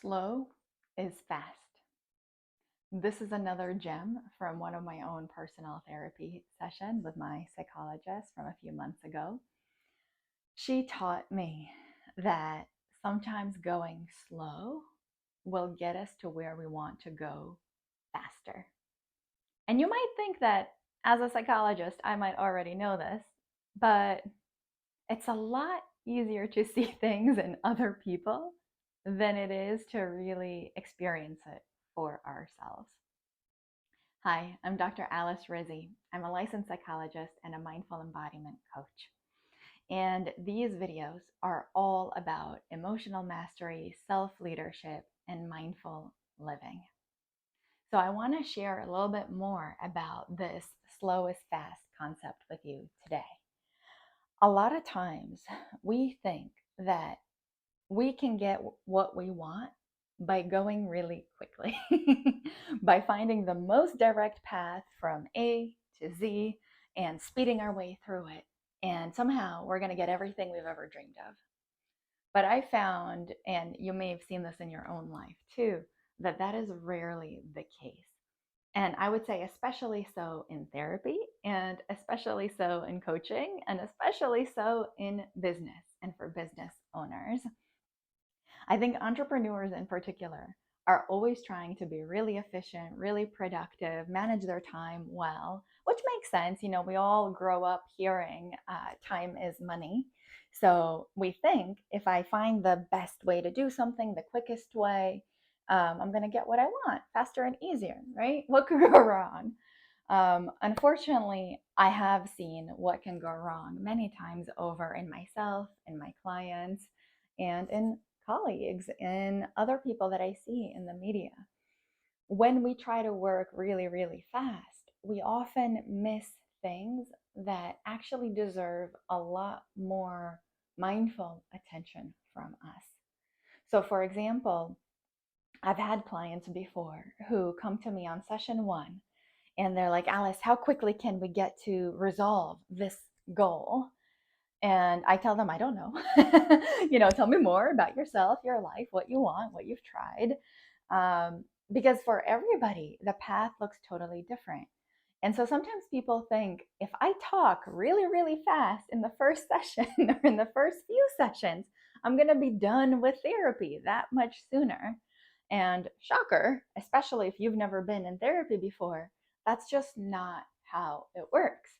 Slow is fast. This is another gem from one of my own personal therapy sessions with my psychologist from a few months ago. She taught me that sometimes going slow will get us to where we want to go faster. And you might think that as a psychologist, I might already know this, but it's a lot easier to see things in other people than it is to really experience it for ourselves. Hi, I'm Dr. Alice Rizzi. I'm a licensed psychologist and a mindful embodiment coach. And these videos are all about emotional mastery, self leadership, and mindful living. So I want to share a little bit more about this slow is fast concept with you today. A lot of times we think that we can get what we want by going really quickly, by finding the most direct path from A to Z and speeding our way through it. And somehow we're going to get everything we've ever dreamed of. But I found, and you may have seen this in your own life too, that that is rarely the case. And I would say, especially so in therapy, and especially so in coaching, and especially so in business and for business owners. I think entrepreneurs in particular are always trying to be really efficient, really productive, manage their time well, which makes sense. You know, we all grow up hearing time is money. So we think if I find the best way to do something, the quickest way, I'm going to get what I want faster and easier, right? What could go wrong? Unfortunately, I have seen what can go wrong many times over in myself, in my clients, and in colleagues and other people that I see in the media. When we try to work really, really fast, we often miss things that actually deserve a lot more mindful attention from us. So, for example, I've had clients before who come to me on session one and they're like, Alice, how quickly can we get to resolve this goal? And I tell them, I don't know. Tell me more about yourself, your life, what you want, what you've tried. Because for everybody, the path looks totally different. And so sometimes people think if I talk really, really fast in the first session or in the first few sessions, I'm going to be done with therapy that much sooner. And shocker, especially if you've never been in therapy before, that's just not how it works.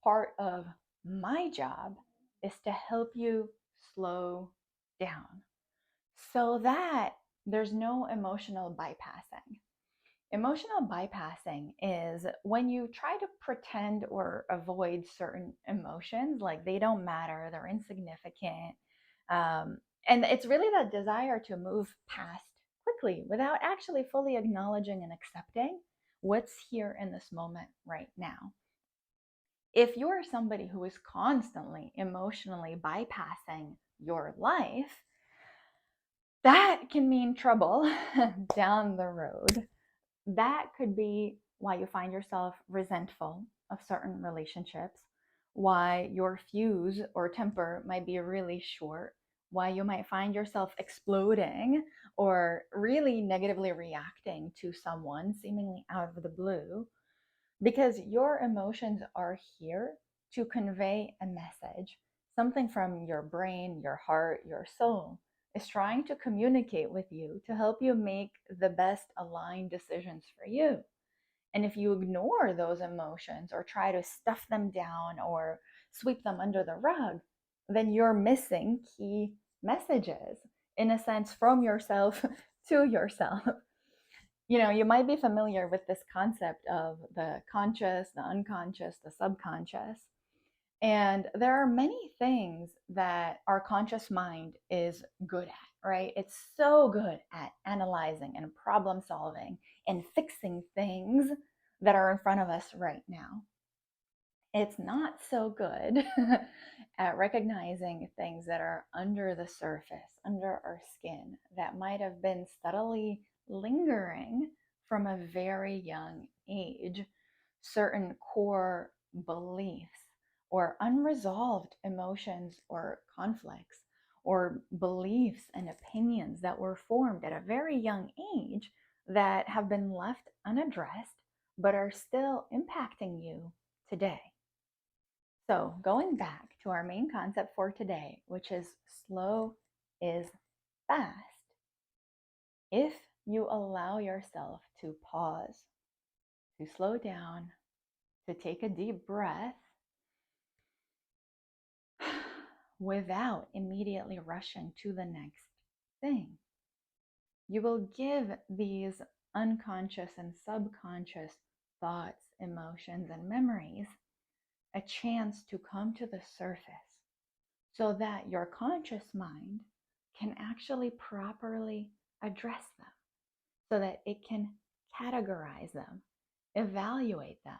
Part of my job is to help you slow down so that there's no emotional bypassing. Emotional bypassing is when you try to pretend or avoid certain emotions, like they don't matter, they're insignificant. Um, and it's really that desire to move past quickly without actually fully acknowledging and accepting what's here in this moment right now. If you're somebody who is constantly emotionally bypassing your life, that can mean trouble down the road. That could be why you find yourself resentful of certain relationships, why your fuse or temper might be really short, why you might find yourself exploding or really negatively reacting to someone seemingly out of the blue, because your emotions are here to convey a message. Something from your brain, your heart, your soul is trying to communicate with you to help you make the best aligned decisions for you. And if you ignore those emotions or try to stuff them down or sweep them under the rug, then you're missing key messages, in a sense, from yourself to yourself. You might be familiar with this concept of the conscious, the unconscious, the subconscious. And there are many things that our conscious mind is good at, right? It's so good at analyzing and problem solving and fixing things that are in front of us right now. It's not so good at recognizing things that are under the surface, under our skin, that might have been subtly lingering from a very young age, certain core beliefs or unresolved emotions or conflicts, or beliefs and opinions that were formed at a very young age that have been left unaddressed but are still impacting you today. So, going back to our main concept for today, which is slow is fast. If you allow yourself to pause, to slow down, to take a deep breath without immediately rushing to the next thing, you will give these unconscious and subconscious thoughts, emotions, and memories a chance to come to the surface so that your conscious mind can actually properly address them, so that it can categorize them, evaluate them,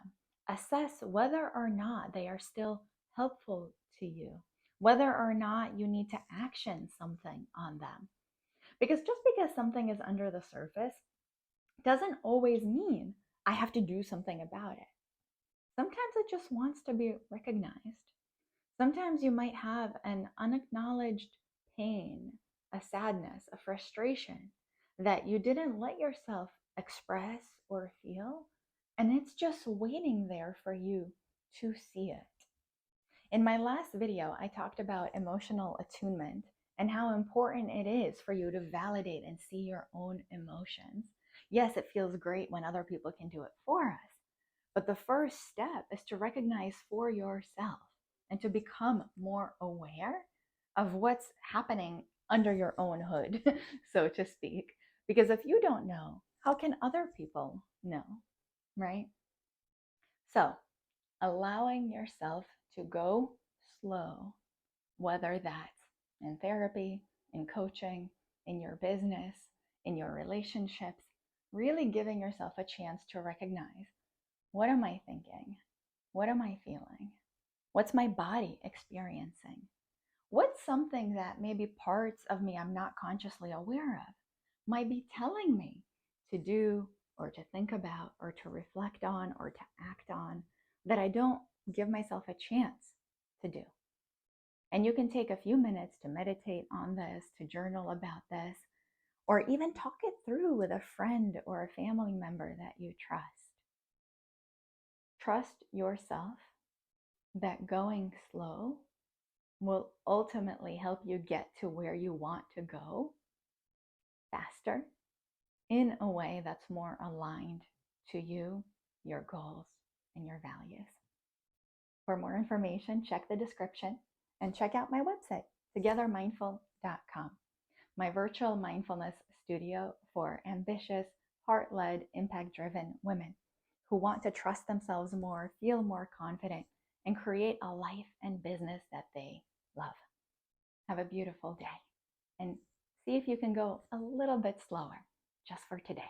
assess whether or not they are still helpful to you, whether or not you need to action something on them. Because just because something is under the surface doesn't always mean I have to do something about it. Sometimes it just wants to be recognized. Sometimes you might have an unacknowledged pain, a sadness, a frustration that you didn't let yourself express or feel, and it's just waiting there for you to see it. In my last video, I talked about emotional attunement and how important it is for you to validate and see your own emotions. Yes, it feels great when other people can do it for us, but the first step is to recognize for yourself and to become more aware of what's happening under your own hood, so to speak. Because if you don't know, how can other people know, right? So, allowing yourself to go slow, whether that's in therapy, in coaching, in your business, in your relationships, really giving yourself a chance to recognize, what am I thinking? What am I feeling? What's my body experiencing? What's something that maybe parts of me I'm not consciously aware of might be telling me to do or to think about or to reflect on or to act on that I don't give myself a chance to do? And you can take a few minutes to meditate on this, to journal about this, or even talk it through with a friend or a family member that you trust. Trust yourself that going slow will ultimately help you get to where you want to go faster in a way that's more aligned to you, your goals, and your values. For more information, check the description and check out my website, togethermindful.com, my virtual mindfulness studio for ambitious, heart-led, impact-driven women who want to trust themselves more, feel more confident, and create a life and business that they love. Have a beautiful day and see if you can go a little bit slower just for today.